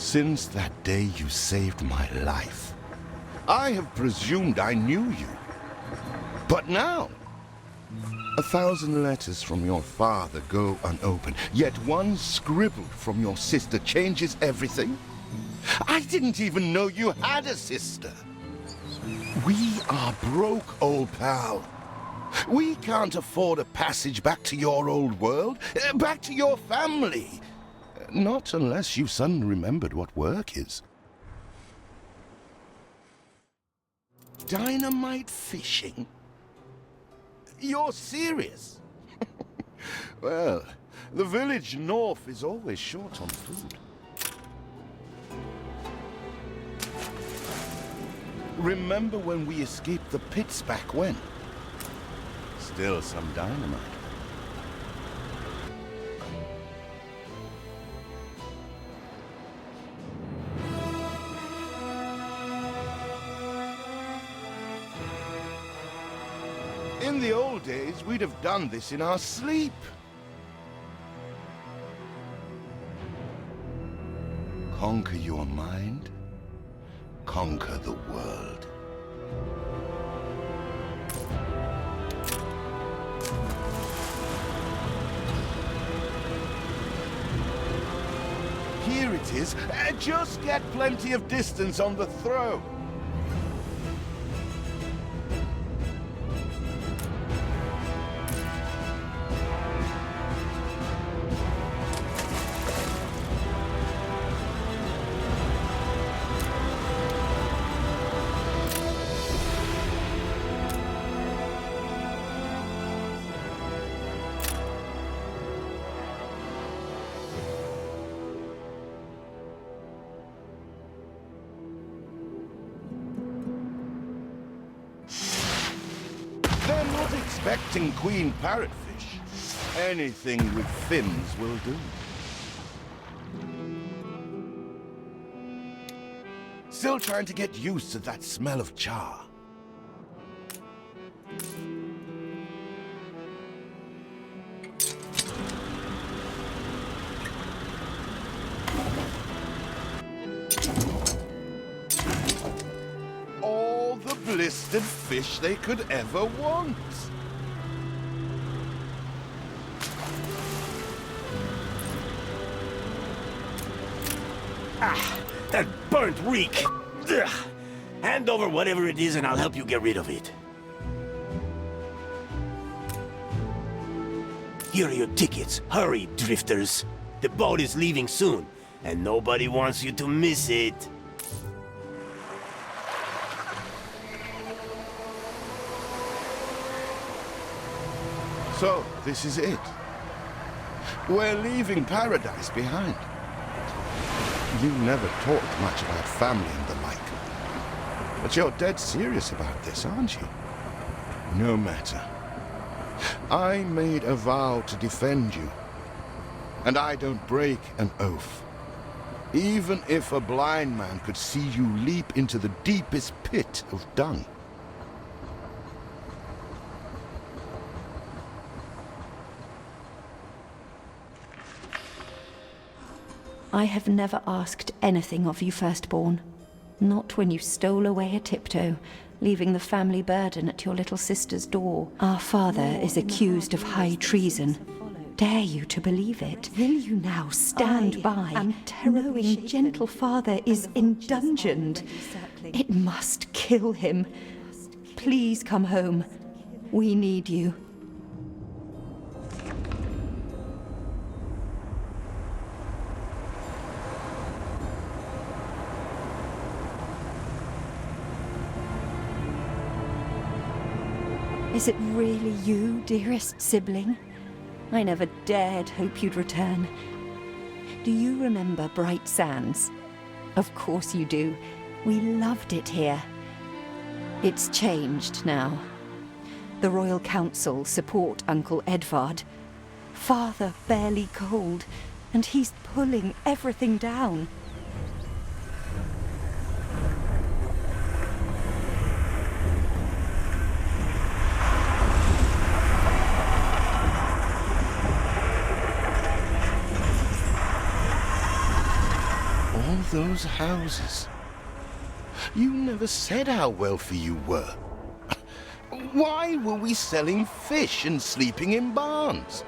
Since that day you saved my life, I have presumed I knew you. But now, 1,000 letters from your father go unopened, yet one scribbled from your sister changes everything? I didn't even know you had a sister. We are broke, old pal. We can't afford a passage back to your old world, back to your family. Not unless you suddenly remembered what work is. Dynamite fishing? You're serious? Well, the village north is always short on food. Remember when we escaped the pits back when? Still some dynamite. In the old days, we'd have done this in our sleep. Conquer your mind, conquer the world. Here it is. Just get plenty of distance on the throw. They're not expecting queen parrotfish. Anything with fins will do. Still trying to get used to that smell of char. Blistered fish they could ever want. Ah, that burnt reek! Ugh. Hand over whatever it is and I'll help you get rid of it. Here are your tickets. Hurry, drifters. The boat is leaving soon, and nobody wants you to miss it. So, this is it. We're leaving paradise behind. You never talked much about family and the like. But you're dead serious about this, aren't you? No matter. I made a vow to defend you. And I don't break an oath. Even if a blind man could see you leap into the deepest pit of dung. I have never asked anything of you, firstborn. Not when you stole away a tiptoe, leaving the family burden at your little sister's door. Our father is accused of high treason. Dare you to believe it? Will you now stand by, knowing gentle father is indungeoned? It must kill him. Please come home. We need you. Is it really you, dearest sibling? I never dared hope you'd return. Do you remember Bright Sands? Of course you do. We loved it here. It's changed now. The Royal Council support Uncle Edvard. Father barely cold, and he's pulling everything down. All those houses. You never said how wealthy you were. Why were we selling fish and sleeping in barns?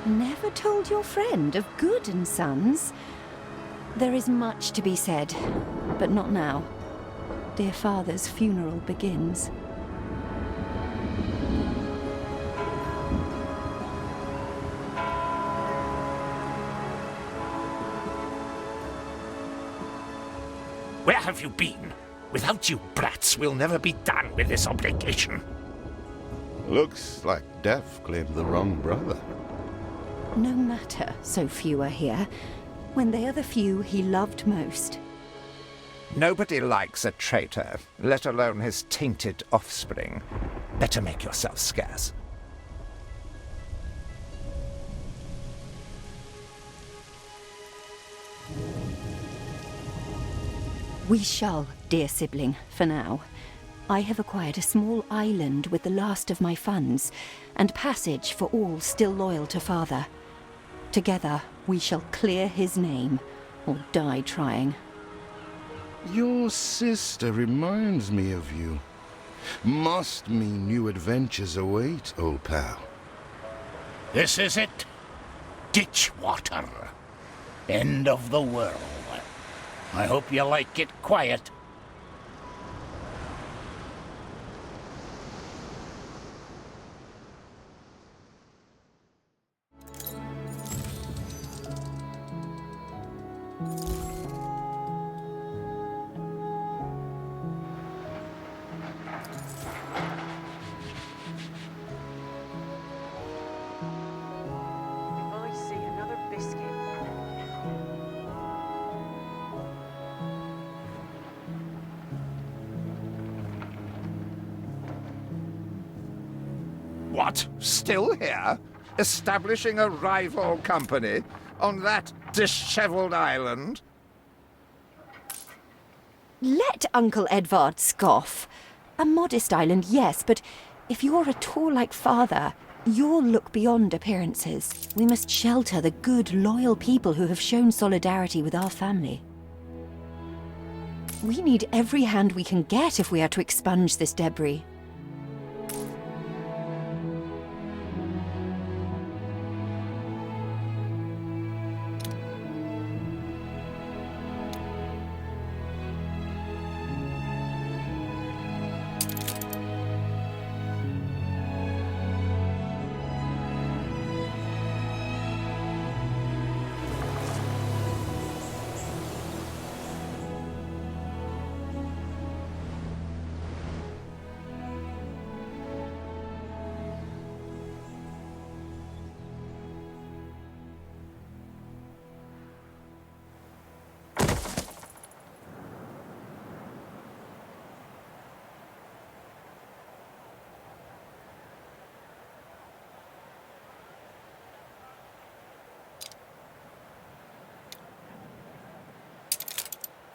Never told your friend of Good and Sons? There is much to be said, but not now. Dear father's funeral begins. Where have you been? Without you brats, we'll never be done with this obligation. Looks like Death claimed the wrong brother. No matter, so few are here, when they are the few he loved most. Nobody likes a traitor, let alone his tainted offspring. Better make yourself scarce. We shall, dear sibling, for now. I have acquired a small island with the last of my funds, and passage for all still loyal to father. Together, we shall clear his name, or die trying. Your sister reminds me of you. Must mean new adventures await, old pal. This is it. Ditchwater. End of the world. I hope you like it quiet. I see another biscuit. What? Still here? Establishing a rival company? On that disheveled island? Let Uncle Edvard scoff. A modest island, yes, but if you're at all like father, you'll look beyond appearances. We must shelter the good, loyal people who have shown solidarity with our family. We need every hand we can get if we are to expunge this debris.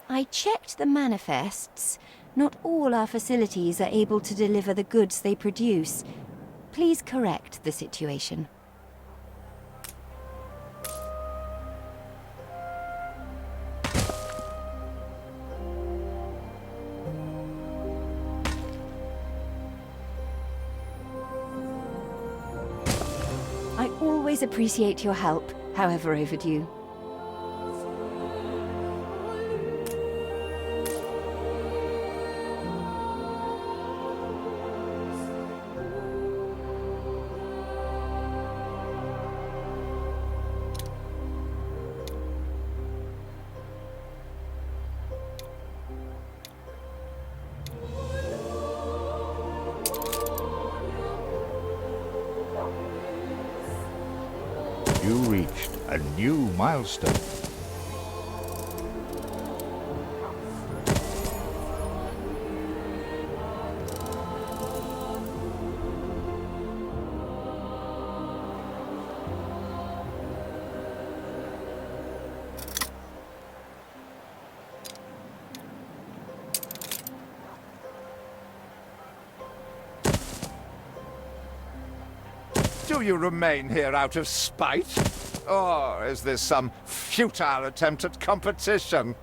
I checked the manifests. Not all our facilities are able to deliver the goods they produce. Please correct the situation. I always appreciate your help, however overdue. You reached a new milestone. Do you remain here out of spite? Or is this some futile attempt at competition?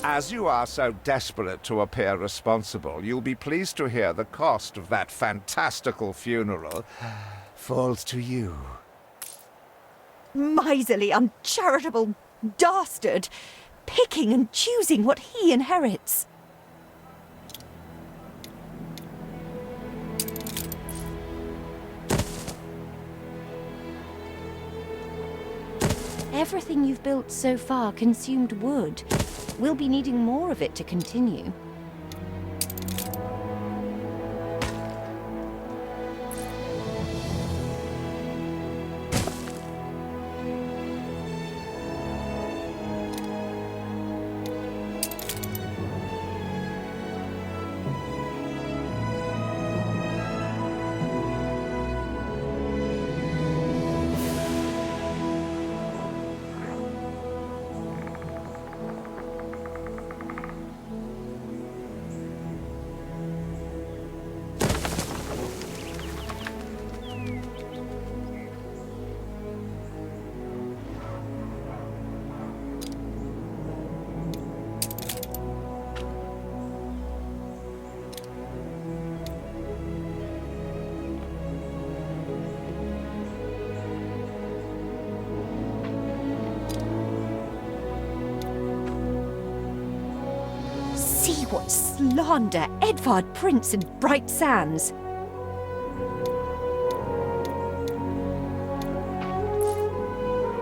As you are so desperate to appear responsible, you'll be pleased to hear the cost of that fantastical funeral falls to you. Miserly, uncharitable dastard! Picking and choosing what he inherits. Everything you've built so far consumed wood. We'll be needing more of it to continue. See what slander Edvard prints in Bright Sands.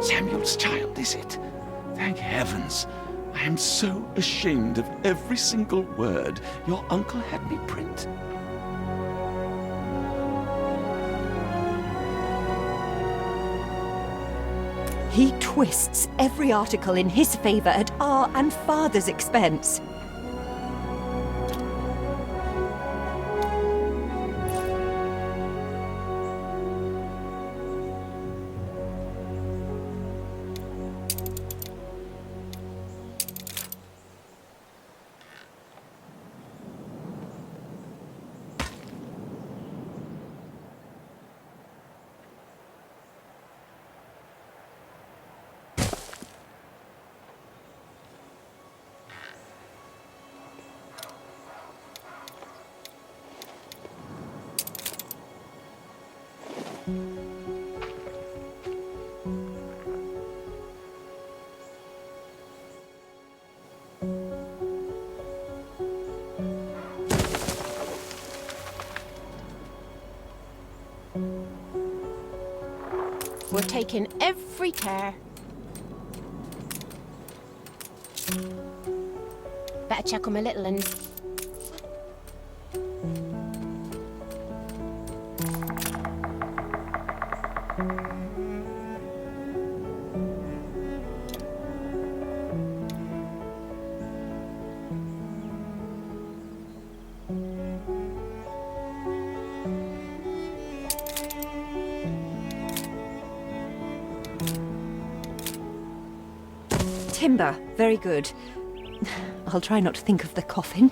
Samuel's child, is it? Thank heavens. I am so ashamed of every single word your uncle had me print. He twists every article in his favor at our and father's expense. We're taking every care. Better check on my little ones. Timber, very good. I'll try not to think of the coffin.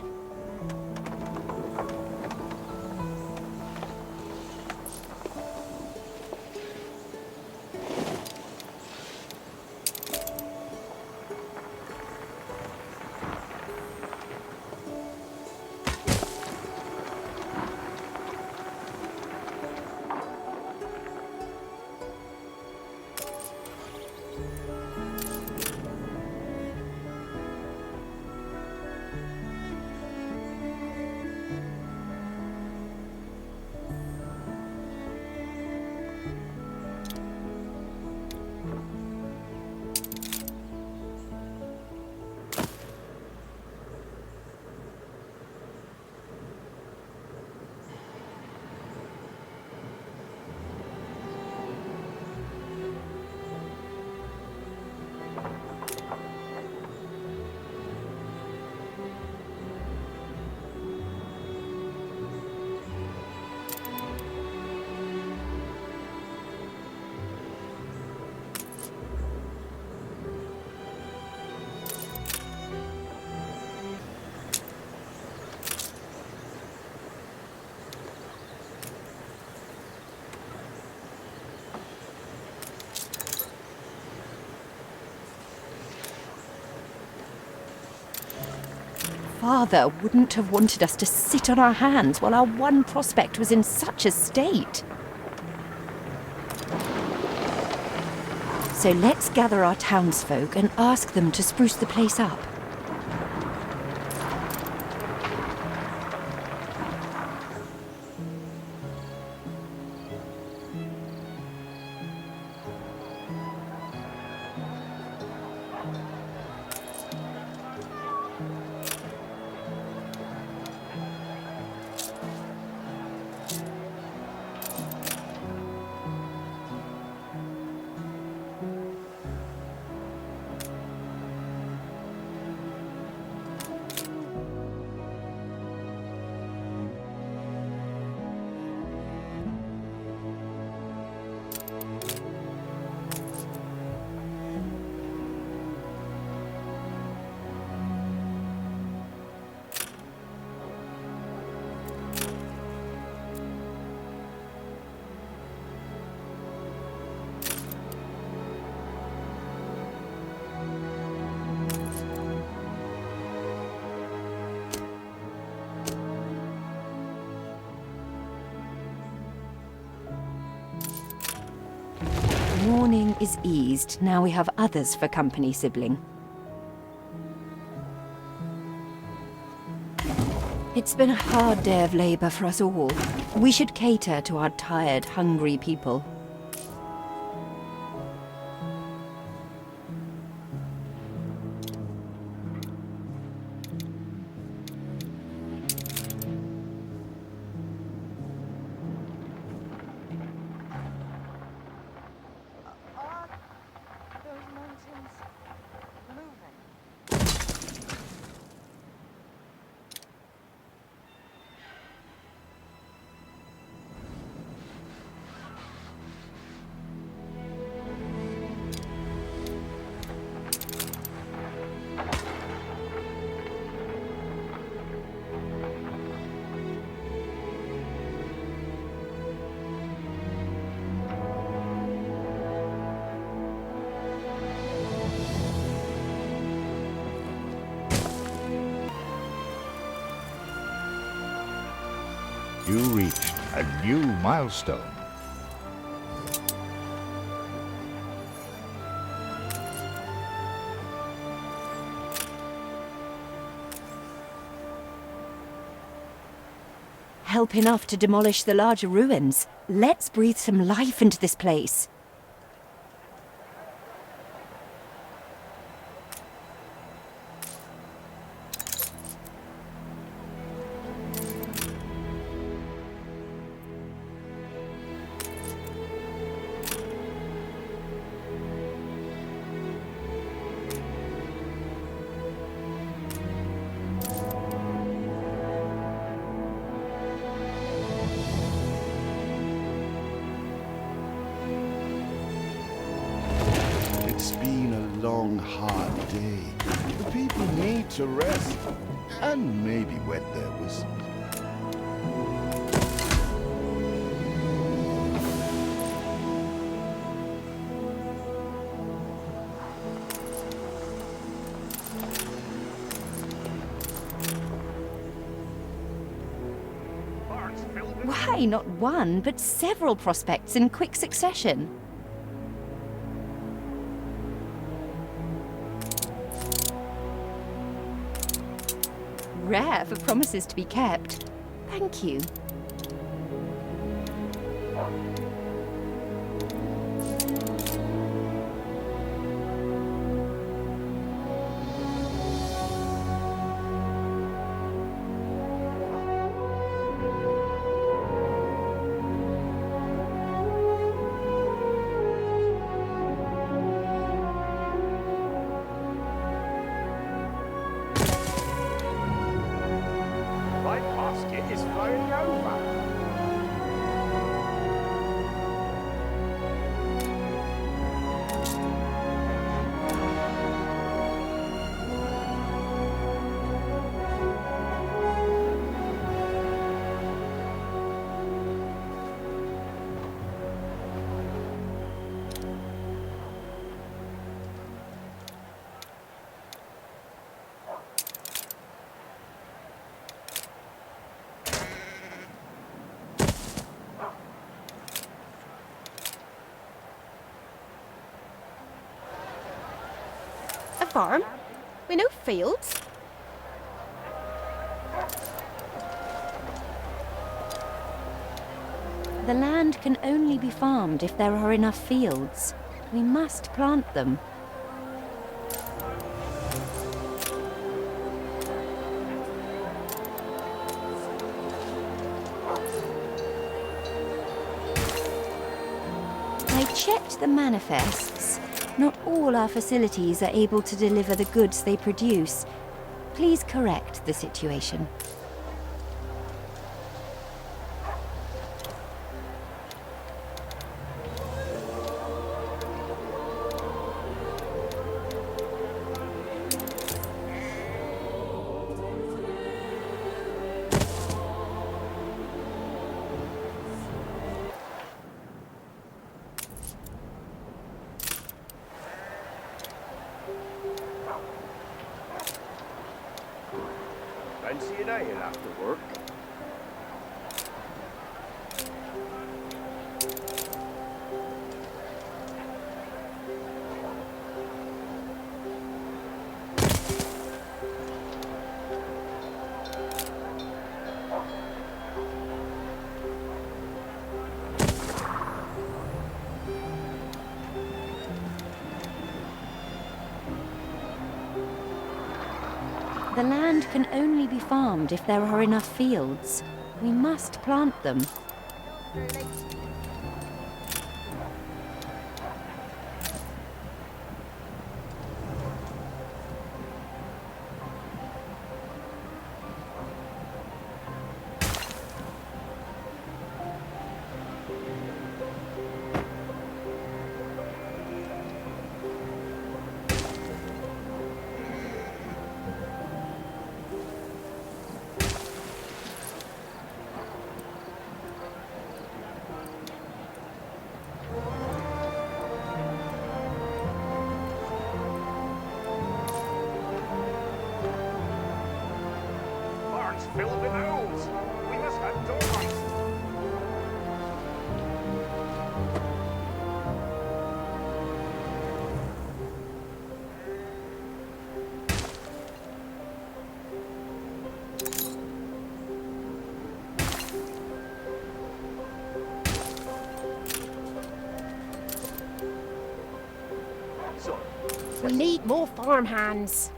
father wouldn't have wanted us to sit on our hands while our one prospect was in such a state. So let's gather our townsfolk and ask them to spruce the place up. Mourning is eased. Now we have others for company, sibling. It's been a hard day of labor for us all. We should cater to our tired, hungry people. You reached a new milestone. Help enough to demolish the larger ruins. Let's breathe some life into this place. It's been a long, hard day. The people need to rest and maybe wet their whistles. Why not one, but several prospects in quick succession? Rare for promises to be kept. Thank you. farm? We no fields? The land can only be farmed if there are enough fields. We must plant them. I checked the manifests. Not all our facilities are able to deliver the goods they produce. Please correct the situation. Fancy an ale after work? The land can only be farmed if there are enough fields. We must plant them. Barns filled with owls. We must have doorways. So, We need more farm hands.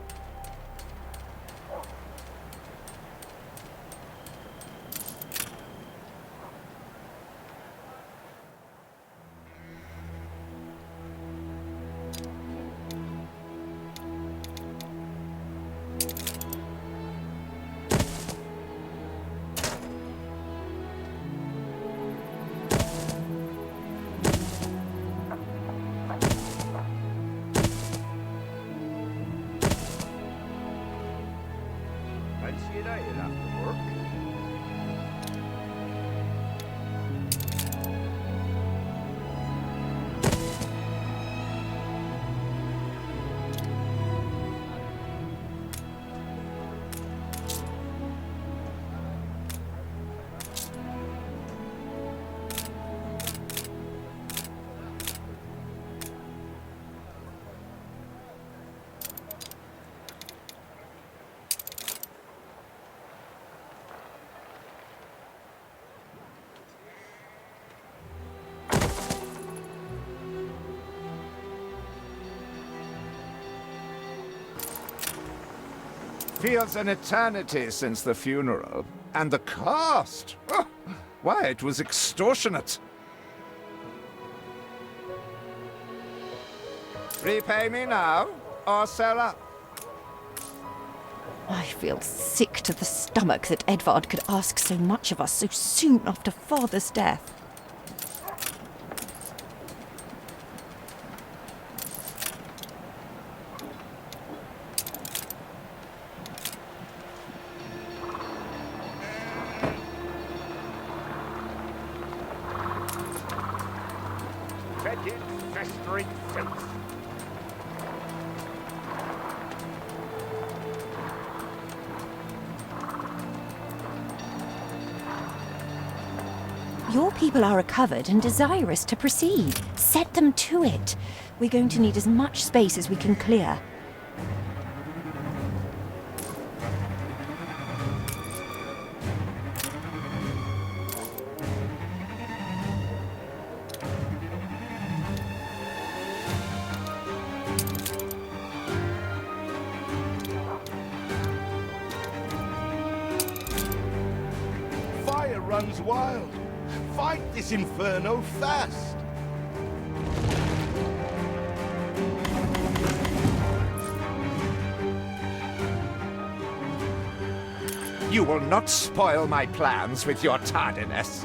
fancy an ale after work? Feels an eternity since the funeral. And the cost! Oh, why, it was extortionate. Repay me now, or sell up. I feel sick to the stomach that Edvard could ask so much of us so soon after Father's death. Fetid, festering filth. Your people are recovered and desirous to proceed. Set them to it. We're going to need as much space as we can clear. Fire runs wild. Fight this inferno fast. You will not spoil my plans with your tardiness.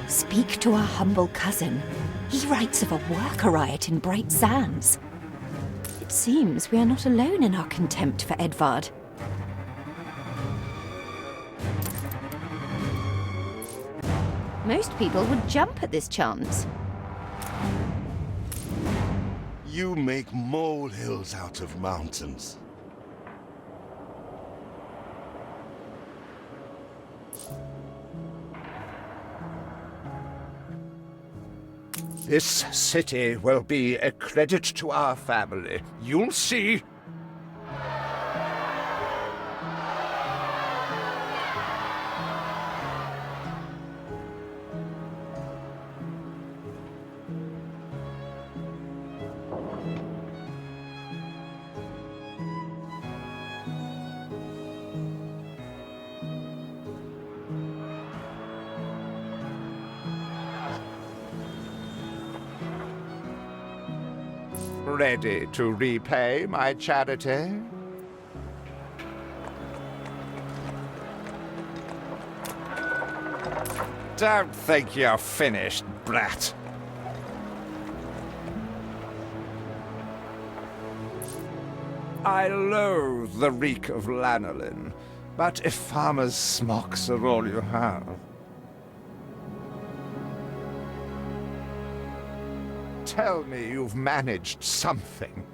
Speak to our humble cousin. He writes of a worker riot in Bright Sands. It seems we are not alone in our contempt for Edvard. Most people would jump at this chance. You make molehills out of mountains. This city will be a credit to our family. You'll see. Ready to repay my charity? Don't think you're finished, brat. I loathe the reek of lanolin, but if farmers' smocks are all you have... Tell me you've managed something.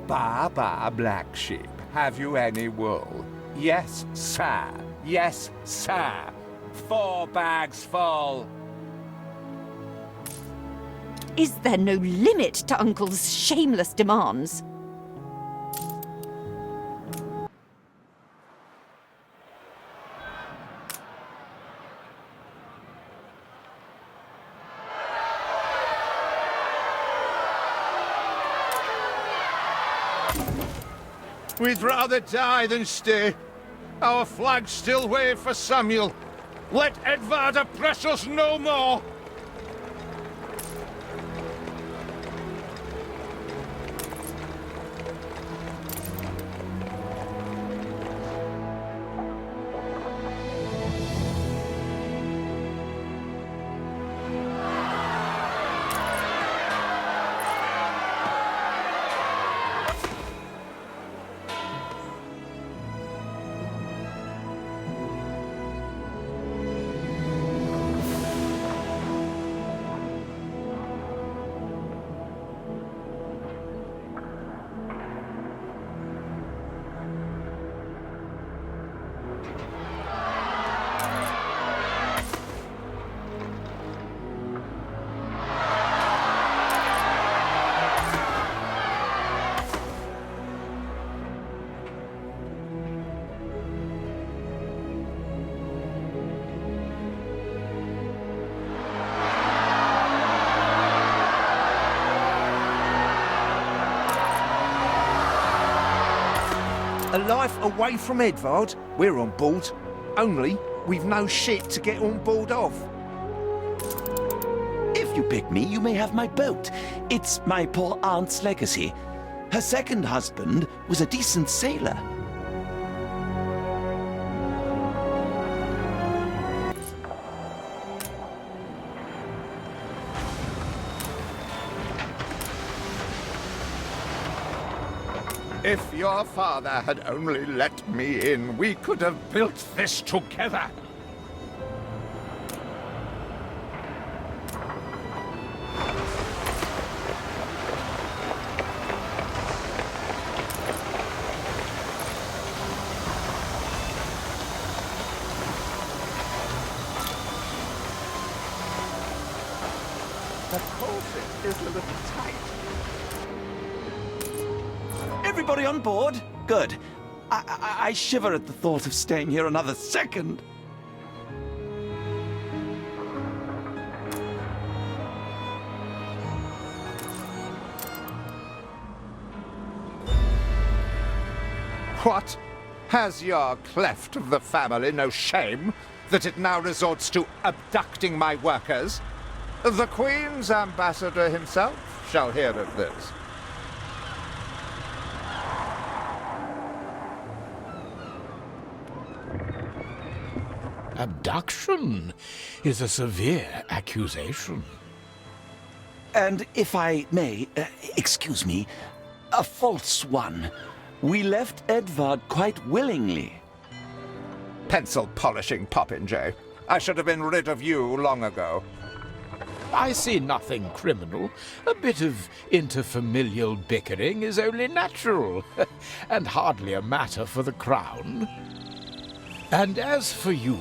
Ba, black sheep, have you any wool? Yes, sir. Yes, sir. 4 bags full. Is there no limit to Uncle's shameless demands? We'd rather die than stay. Our flags still wave for Samuel. Let Edvard oppress us no more! A life away from Edvard? We're on board. Only, we've no shit to get on board of. If you pick me, you may have my boat. It's my poor aunt's legacy. Her second husband was a decent sailor. If your father had only let me in, we could have built this together. The corset is a little tight. Everybody on board? Good. I shiver at the thought of staying here another second. What? Has your cleft of the family no shame that it now resorts to abducting my workers? The Queen's ambassador himself shall hear of this. Abduction is a severe accusation. And if I may, excuse me, a false one. We left Edvard quite willingly. Pencil polishing popinjay. I should have been rid of you long ago. I see nothing criminal. A bit of interfamilial bickering is only natural, and hardly a matter for the crown. And as for you,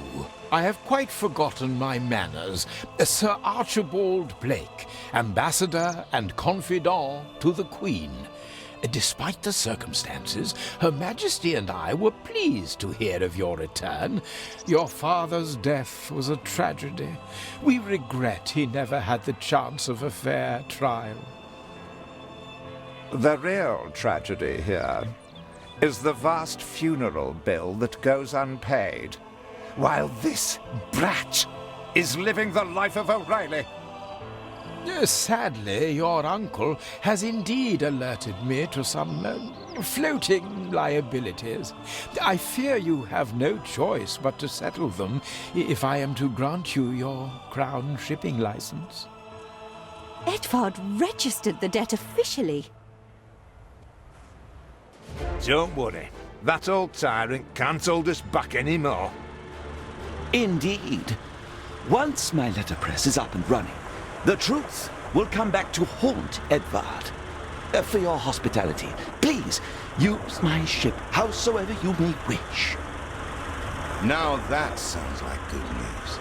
I have quite forgotten my manners. Sir Archibald Blake, ambassador and confidant to the Queen. Despite the circumstances, Her Majesty and I were pleased to hear of your return. Your father's death was a tragedy. We regret he never had the chance of a fair trial. The real tragedy here is the vast funeral bill that goes unpaid, while this brat is living the life of O'Reilly. Sadly, your uncle has indeed alerted me to some floating liabilities. I fear you have no choice but to settle them if I am to grant you your crown shipping license. Edvard registered the debt officially. Don't worry, that old tyrant can't hold us back anymore. Indeed. Once my letterpress is up and running, the truth will come back to haunt Edvard. For your hospitality, please use my ship howsoever you may wish. Now that sounds like good news.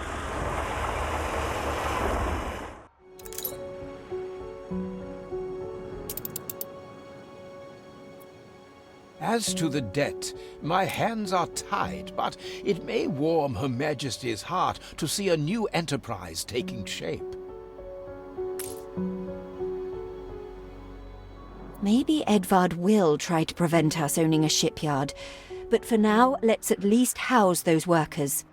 As to the debt, my hands are tied, but it may warm Her Majesty's heart to see a new enterprise taking shape. Maybe Edvard will try to prevent us owning a shipyard, but for now, let's at least house those workers.